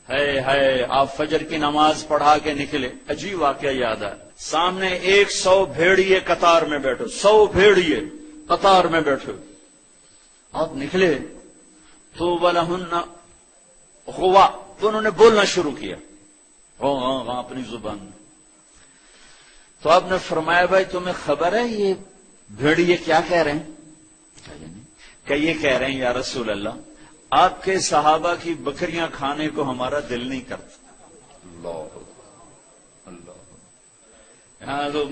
ہے آپ فجر کی نماز پڑھا کے نکلے، عجیب واقعہ یاد ہے، سامنے 100 بھیڑیے قطار میں بیٹھے، 100 بھیڑیے قطار میں بیٹھے، آپ نکلے تو وَلَهُنَّ غُوَا، تو انہوں نے بولنا شروع کیا ہاں اپنی زبان میں۔ تو آپ نے فرمایا بھائی تمہیں خبر ہے یہ بھیڑیے کیا کہہ رہے ہیں؟ کہ یہ کہہ رہے ہیں یا رسول اللہ آپ کے صحابہ کی بکریاں کھانے کو ہمارا دل نہیں کرتا۔ اللہ اللہ، یہاں تو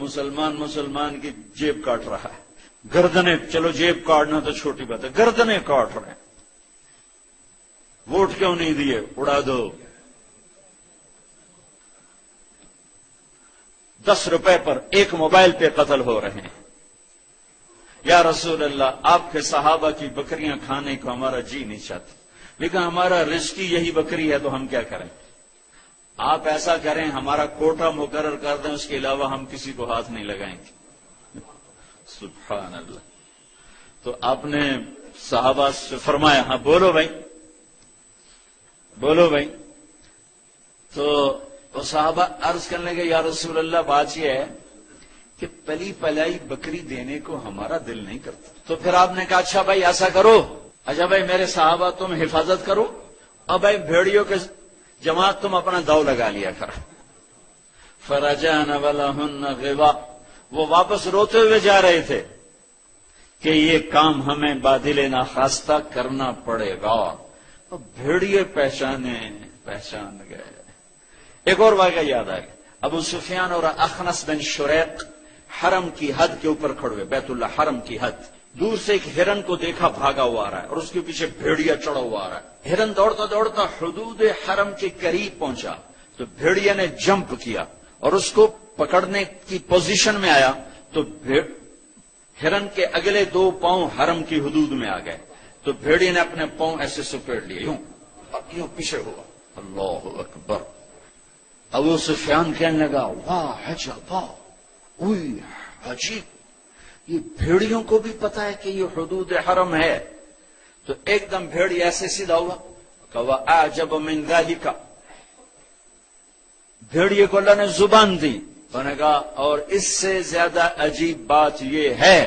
مسلمان کی جیب کاٹ رہا ہے، گردنیں، چلو جیب کاٹنا تو چھوٹی بات ہے، گردنیں کاٹ رہے ہیں، ووٹ کیوں نہیں دیے، اڑا دو، 10 روپے پر ایک موبائل پہ قتل ہو رہے ہیں۔ یا رسول اللہ آپ کے صحابہ کی بکریاں کھانے کو ہمارا جی نہیں چاہتا، لیکن ہمارا رزق ہی یہی بکری ہے تو ہم کیا کریں؟ آپ ایسا کریں ہمارا کوٹا مقرر کر دیں، اس کے علاوہ ہم کسی کو ہاتھ نہیں لگائیں گے۔ سبحان اللہ۔ تو آپ نے صحابہ سے فرمایا ہاں بولو بھائی بولو بھائی۔ تو صحابہ عرض کرنے لگے یا رسول اللہ بات یہ ہے کہ پلی پلائی بکری دینے کو ہمارا دل نہیں کرتا۔ تو پھر آپ نے کہا اچھا بھائی ایسا کرو، اچھا بھائی میرے صحابہ تم حفاظت کرو، اور بھائی بھیڑیوں کے جماعت تم اپنا داؤ لگا لیا کر۔ فَرَجَعْنَ وَلَهُنَّ غِوَا، وہ واپس روتے ہوئے جا رہے تھے کہ یہ کام ہمیں بادل ناخواستہ کرنا پڑے گا۔ اور بھیڑیے پہچان گئے۔ ایک اور واقعہ یاد آ گیا، ابو سفیان اور اخنس بن شریق حرم کی حد کے اوپر کھڑے ہوئے، بیت اللہ حرم کی حد، دور سے ایک ہرن کو دیکھا بھاگا ہوا آ رہا ہے اور اس کے پیچھے بھیڑیا چڑھا ہوا آ رہا ہے۔ ہرن دوڑتا دوڑتا حدود حرم کے قریب پہنچا تو بھیڑیا نے جمپ کیا اور اس کو پکڑنے کی پوزیشن میں آیا تو ہرن کے اگلے 2 پاؤں حرم کی حدود میں آ گئے، تو بھیڑیا نے اپنے پاؤں ایسے سپیڑ لیے، یوں پیچھے ہوا۔ اللہ اکبر۔ ابو سفیان کہنے لگا واہ عجبا، اوئی عجیب، یہ بھیڑیوں کو بھی پتا ہے کہ یہ حدود حرم ہے۔ تو ایک دم بھیڑی ایسے سیدھا ہوا کہ وَأَعْجَبَ مِنْ ذَلِكَ، بھیڑیے کو اللہ نے زبان دی، انہوں نے کہا اور اس سے زیادہ عجیب بات یہ ہے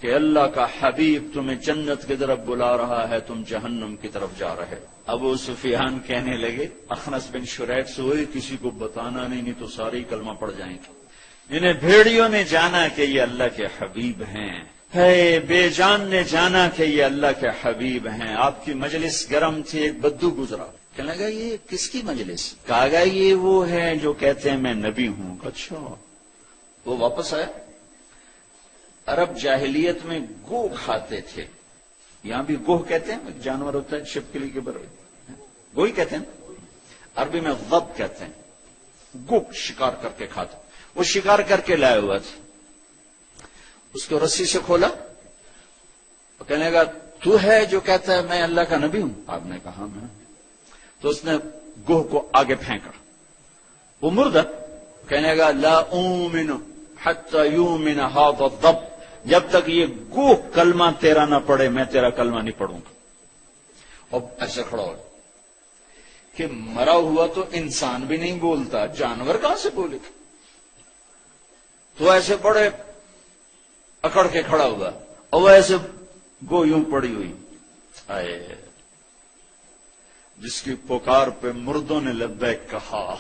کہ اللہ کا حبیب تمہیں جنت کی طرف بلا رہا ہے، تم جہنم کی طرف جا رہے۔ ابو سفیان کہنے لگے اخنس بن شریق سے ہوئے کسی کو بتانا نہیں تو ساری کلمہ پڑ جائیں گے۔ انہیں بھیڑیوں نے جانا کہ یہ اللہ کے حبیب ہیں، ہے بے جان نے جانا کہ یہ اللہ کے حبیب ہیں۔ آپ کی مجلس گرم تھی، ایک بدو گزرا، کہنے لگا یہ کس کی مجلس؟ کہا گیا یہ وہ ہے جو کہتے ہیں میں نبی ہوں۔ اچھا، وہ واپس آیا۔ عرب جاہلیت میں گو کھاتے تھے، یہاں بھی گوہ کہتے ہیں، ایک جانور ہوتا ہے چھپکلی کے برابر، گوہی کہتے ہیں، عربی میں غب کہتے ہیں، گو شکار کر کے کھاتے۔ وہ شکار کر کے لائے ہوا تھا، اس کو رسی سے کھولا، کہنے لگا تو ہے جو کہتا ہے میں اللہ کا نبی ہوں؟ آپ نے کہا میں۔ تو اس نے گوہ کو آگے پھینکا، وہ مردہ، کہنے لگا لا اومن حتی یومن ھذا الضب، جب تک یہ گوہ کلمہ تیرا نہ پڑھے میں تیرا کلمہ نہیں پڑھوں گا۔ اور ایسے کھڑا ہو کہ مرا ہوا تو انسان بھی نہیں بولتا، جانور کہاں سے بولے گا؟ تو ایسے بڑے اکڑ کے کھڑا ہوا اور وہ ایسے گو یوں پڑی ہوئی، آئے جس کی پکار پہ مردوں نے لبیک کہا،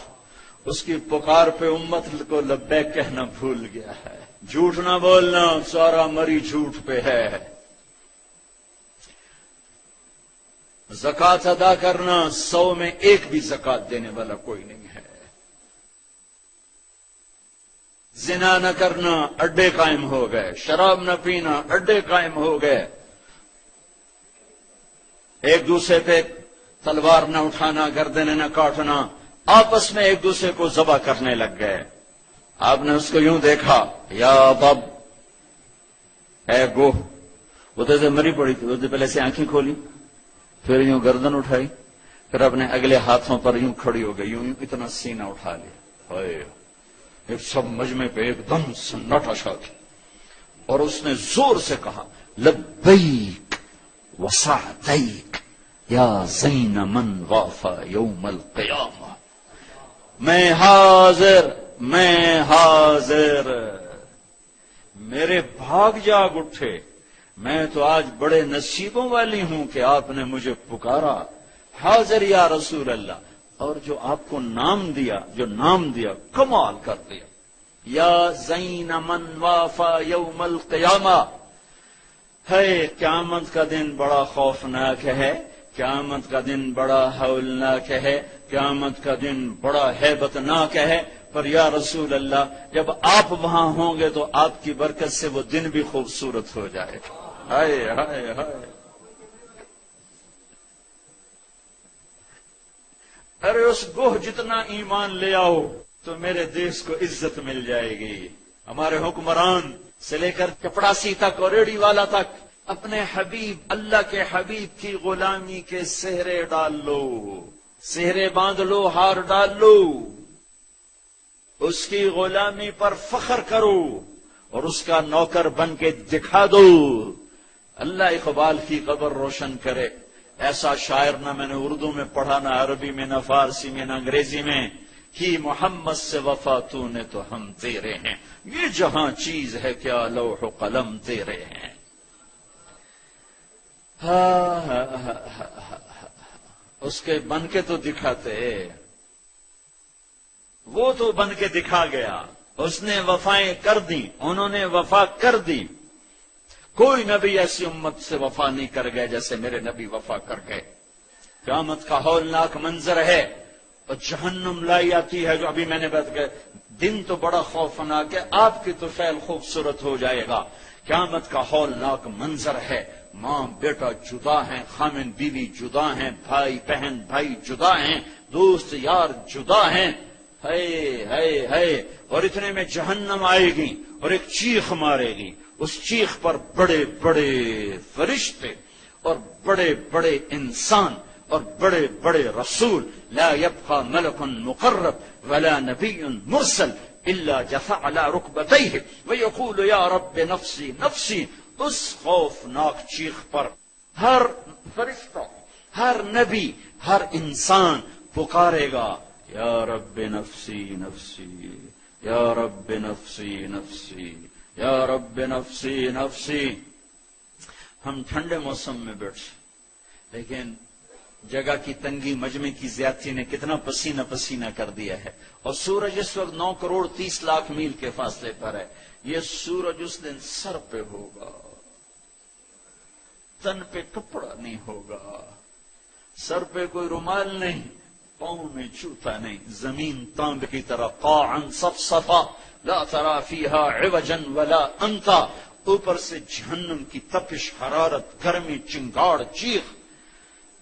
اس کی پکار پہ امت کو لبیک کہنا بھول گیا ہے۔ جھوٹ نہ بولنا، سارا مری جھوٹ پہ ہے۔ زکات ادا کرنا، 100 میں 1 بھی زکات دینے والا کوئی نہیں ہے۔ زنا نہ کرنا، اڈے قائم ہو گئے۔ شراب نہ پینا، اڈے قائم ہو گئے۔ ایک دوسرے پہ تلوار نہ اٹھانا، گردنیں نہ کاٹنا، آپس میں ایک دوسرے کو ذبح کرنے لگ گئے۔ آپ نے اس کو یوں دیکھا، یا بب اے گو، وہ تو مری پڑی تھی، وہ تو پہلے سے آنکھیں کھولی، پھر یوں گردن اٹھائی، پھر اپنے اگلے ہاتھوں پر یوں کھڑی ہو گئی، یوں اتنا سینہ اٹھا لیا، ایک سب مجمع پہ ایک دم سناٹا چھا گیا، اور اس نے زور سے کہا لبیک وسعدیک، یا زین من وافا یوم القیامہ، میں حاضر، میں حاضر، میرے بھاگ جاگ اٹھے، میں تو آج بڑے نصیبوں والی ہوں کہ آپ نے مجھے پکارا، حاضر یا رسول اللہ۔ اور جو آپ کو نام دیا، جو نام دیا، کمال کر دیا، یا زین من وافا یوم القیامہ۔ ہے قیامت کا دن بڑا خوفناک ہے، قیامت کا دن بڑا ہولناک ہے، قیامت کا دن بڑا ہیبتناک ہے، پر یا رسول اللہ جب آپ وہاں ہوں گے تو آپ کی برکت سے وہ دن بھی خوبصورت ہو جائے گا۔ ہائے ہائے ہائے، ارے اس گوہ جتنا ایمان لے آؤ تو میرے دیش کو عزت مل جائے گی۔ ہمارے حکمران سے لے کر چپڑاسی تک اور ریڑھی والا تک اپنے حبیب، اللہ کے حبیب کی غلامی کے سہرے ڈال لو، سہرے باندھ لو، ہار ڈال لو، اس کی غلامی پر فخر کرو اور اس کا نوکر بن کے دکھا دو۔ اللہ اقبال کی قبر روشن کرے، ایسا شاعر نہ میں نے اردو میں پڑھا، نہ عربی میں، نہ فارسی میں، نہ انگریزی میں، کہ محمد سے وفا تو نے تو ہم تیرے ہیں، یہ جہاں چیز ہے کیا لوح و قلم تیرے ہیں۔ اس کے بن کے تو دکھاتے، وہ تو بن کے دکھا گیا، اس نے وفائیں کر دی، انہوں نے وفا کر دی۔ کوئی نبی ایسی امت سے وفا نہیں کر گئے جیسے میرے نبی وفا کر گئے۔ قیامت کا ہولناک منظر ہے، اور جہنم لائی آتی ہے، جو ابھی میں نے بات کیا، دن تو بڑا خوفناک ہے، آپ کی تو فعل خوبصورت ہو جائے گا۔ قیامت کا ہولناک منظر ہے، ماں بیٹا جدا ہیں، خامن بیوی جدا ہیں، بھائی بہن بھائی جدا ہیں، دوست یار جدا ہیں، ہے اور اتنے میں جہنم آئے گی اور ایک چیخ مارے گی، اس چیخ پر بڑے بڑے فرشتے اور بڑے بڑے انسان اور بڑے بڑے رسول، لا يبقى ملك مقرب ولا نبي مرسل الا جثى على ركبتيه ويقول يا رب نفسي نفسي۔ اس خوفناک چیخ پر ہر فرشتہ، ہر نبی، ہر انسان پکارے گا، یا رب نفسی نفسی، یا رب نفسی نفسی، یا رب نفسی نفسی۔ ہم ٹھنڈے موسم میں بیٹھے، لیکن جگہ کی تنگی، مجمع کی زیادتی نے کتنا پسینہ پسینہ کر دیا ہے، اور سورج اس وقت 9 کروڑ 30 لاکھ میل کے فاصلے پر ہے۔ یہ سورج اس دن سر پہ ہوگا، تن پہ کپڑا نہیں ہوگا، سر پہ کوئی رومال نہیں، پاؤں میں جوتا نہیں، زمین تانبے کی طرح قاعا صفصفا لا ترى فيها عوجا ولا امتا، اوپر سے جہنم کی تپش، حرارت، گرمی، چنگاڑ، چیخ۔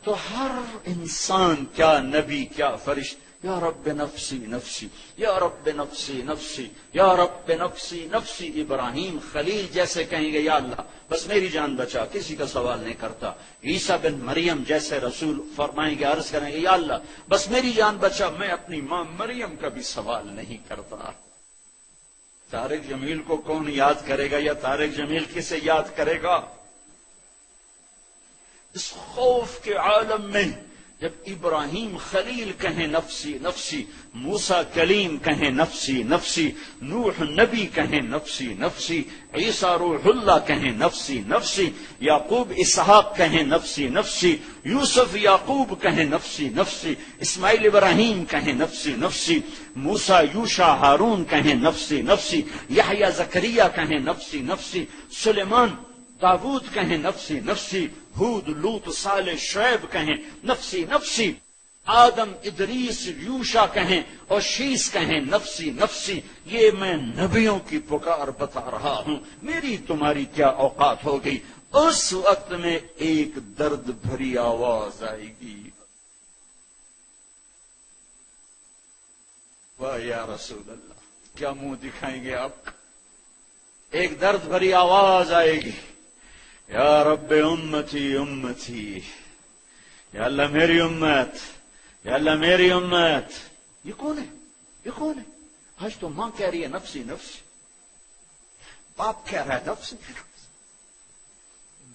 تو ہر انسان، کیا نبی کیا فرشت، یا رب نفسی نفسی، یا رب نفسی نفسی، یا رب نفسی نفسی۔ ابراہیم خلیل جیسے کہیں گے یا اللہ بس میری جان بچا، کسی کا سوال نہیں کرتا۔ عیسیٰ بن مریم جیسے رسول فرمائیں گے، عرض کریں گے یا اللہ بس میری جان بچا، میں اپنی ماں مریم کا بھی سوال نہیں کرتا۔ طارق جمیل کو کون یاد کرے گا، یا طارق جمیل کسے یاد کرے گا؟ اس خوف کے عالم میں جب ابراہیم خلیل کہیں نفسی نفسی، موسیٰ کلیم کہیں نفسی نفسی، نوح نبی کہیں نفسی نفسی، عیسیٰ روح اللہ کہیں نفسی نفسی، یعقوب اسحاق کہیں نفسی نفسی، یوسف یعقوب کہیں نفسی نفسی، اسماعیل ابراہیم کہیں نفسی نفسی، موسیٰ یوشع ہارون کہیں نفسی نفسی، یحییٰ زکریا کہیں نفسی نفسی، سلیمان داود کہیں نفسی نفسی، ہود لوط صالح شعیب کہیں نفسی نفسی، آدم ادریس یوشع کہیں اور شیس کہیں نفسی نفسی۔ یہ میں نبیوں کی پکار بتا رہا ہوں، میری تمہاری کیا اوقات ہوگی؟ اس وقت میں ایک درد بھری آواز آئے گی، واہ یا رسول اللہ، کیا منہ دکھائیں گے آپ؟ ایک درد بھری آواز آئے گی، یا رب امتی امتی، یا اللہ میری امت، یا اللہ میری امت۔ یہ کون ہے؟ یہ کون ہے؟ آج تو ماں کہہ رہی ہے نفسی نفسی، باپ کہہ رہا ہے نفسی نفسی،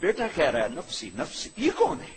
بیٹا کہہ رہا ہے نفسی نفسی، یہ کون ہے؟